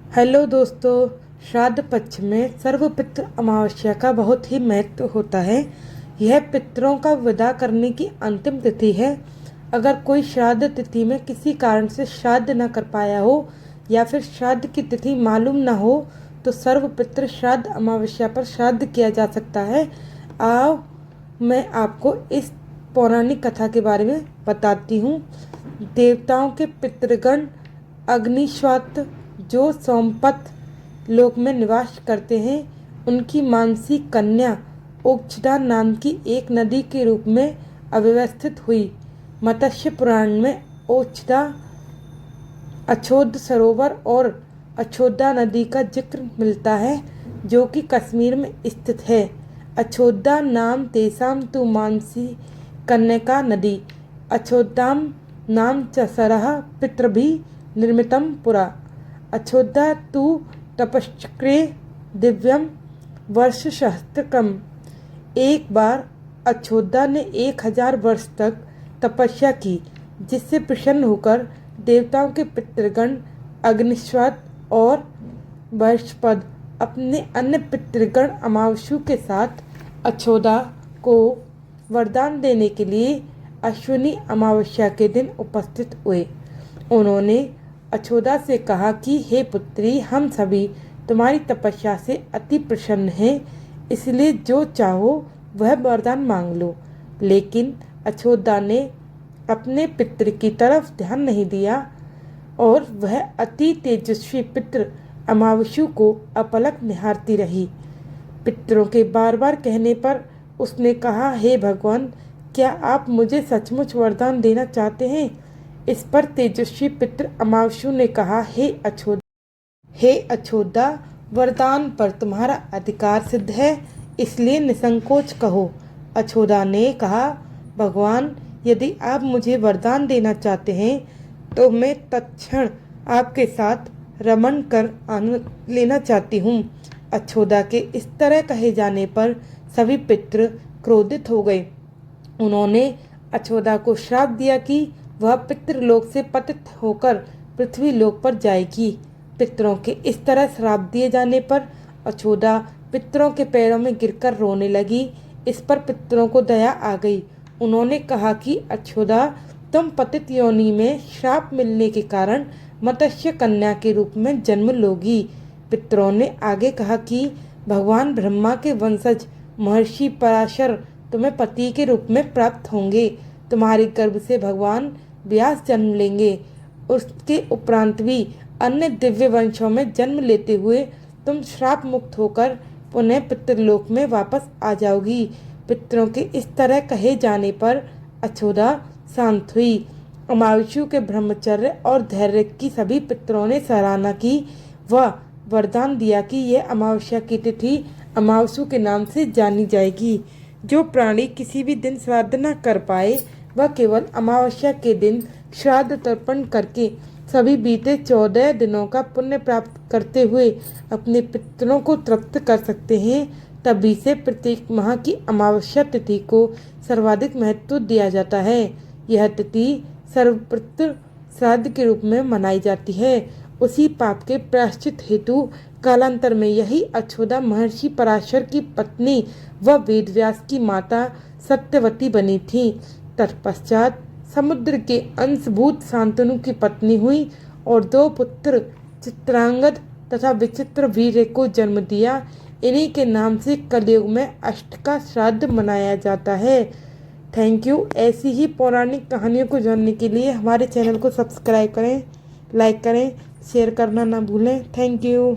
Hello दोस्तों। श्राद्ध पक्ष में सर्वपितृ अमावस्या का बहुत ही महत्व होता है। यह पितरों का विदा करने की अंतिम तिथि है। अगर कोई श्राद्ध तिथि में किसी कारण से श्राद्ध न कर पाया हो या फिर श्राद्ध की तिथि मालूम न हो तो सर्वपितृ श्राद्ध अमावस्या पर श्राद्ध किया जा सकता है। आओ मैं आपको इस पौराणिक कथा के बारे में बताती हूँ। देवताओं के पितृगण अग्निश्वात जो सोमपत लोक में निवास करते हैं, उनकी मानसी कन्या ओक्षदा नाम की एक नदी के रूप में अव्यवस्थित हुई। मत्स्य पुराण में ओक्षदा, अछोद सरोवर और अछोदा नदी का जिक्र मिलता है, जो कि कश्मीर में स्थित है। अछोदा नाम तेसाम तु मानसी कन्यका नदी, अछोदाम नाम च सरः पितृभिः निर्मितम पुरा। अछोदा तु तपश्चक्रे दिव्यम वर्षसहस्त्रकम्। एक बार अछोदा ने 1000 वर्ष तक तपस्या की, जिससे प्रसन्न होकर देवताओं के पितृगण अग्निश्वात और बृहस्पति अपने अन्य पितृगण अमावस्यु के साथ अछोदा को वरदान देने के लिए अश्विनी अमावस्या के दिन उपस्थित हुए। उन्होंने अछोदा से कहा कि हे पुत्री, हम सभी तुम्हारी तपस्या से अति प्रसन्न हैं, इसलिए जो चाहो वह वरदान मांग लो। लेकिन अछोदा ने अपने पितृ की तरफ ध्यान नहीं दिया और वह अति तेजस्वी पितृ अमावस्यु को अपलक निहारती रही। पितरों के बार बार कहने पर उसने कहा, हे भगवान, क्या आप मुझे सचमुच वरदान देना चाहते हैं? इस पर तेजस्वी पितृ अमावस्यु ने कहा, हे अछोदा, वरदान पर तुम्हारा अधिकार सिद्ध है, इसलिए निसंकोच कहो। अछोदा ने कहा, भगवान, यदि आप मुझे वरदान देना चाहते हैं तो मैं तत्क्षण आपके साथ रमण कर आनंद लेना चाहती हूँ। अछोदा के इस तरह कहे जाने पर सभी पितृ क्रोधित हो गए। उन्होंने अछोदा को श्राप दिया कि वह पितृलोक से पतित होकर पृथ्वी लोक पर जाएगी। पितरों के इस तरह श्राप दिए जाने पर अछोदा पितरों के पैरों में गिरकर रोने लगी। इस पर पितरों को दया आ गई। उन्होंने कहा कि अछोदा, तुम पतित योनि में श्राप मिलने के कारण मत्स्य कन्या के रूप में जन्म लोगी। पितरों ने आगे कहा कि भगवान ब्रह्मा के वंशज महर्षि पराशर तुम्हें पति के रूप में प्राप्त होंगे। तुम्हारे गर्भ से भगवान व्यास जन्म लेंगे। उसके उपरांत भी अन्य दिव्य वंशों में जन्म लेते हुए तुम श्राप मुक्त होकर पुनः पितृलोक में वापस आ जाओगी। पितरों के इस तरह कहे जाने पर अछोदा शांत हुई। अमावस्यु के ब्रह्मचर्य और धैर्य की सभी पितरों ने सराहना की। वह वरदान दिया कि यह अमावस्या की तिथि अमावस्यु के नाम से जानी जाएगी। जो प्राणी किसी भी दिन श्राद्ध न कर पाए, वह केवल अमावस्या के दिन श्राद्ध तर्पण करके सभी बीते 14 दिनों का पुण्य प्राप्त करते हुए अपने पितरों को तृप्त कर सकते हैं। तभी से प्रत्येक माह की अमावस्या तिथि को सर्वाधिक महत्व दिया जाता है। यह तिथि सर्वपितृ श्राद्ध के रूप में मनाई जाती है। उसी पाप के प्रायश्चित हेतु कालांतर में यही अछोदा महर्षि पराशर की पत्नी व वेदव्यास की माता सत्यवती बनी थी। तत्पश्चात समुद्र के अंशभूत शांतनु की पत्नी हुई और 2 पुत्र चित्रांगद तथा विचित्र वीर्य को जन्म दिया। इन्हीं के नाम से कलयुग में अष्टका श्राद्ध मनाया जाता है। Thank you. ऐसी ही पौराणिक कहानियों को जानने के लिए हमारे चैनल को सब्सक्राइब करें, लाइक करें, शेयर करना ना भूलें। Thank you.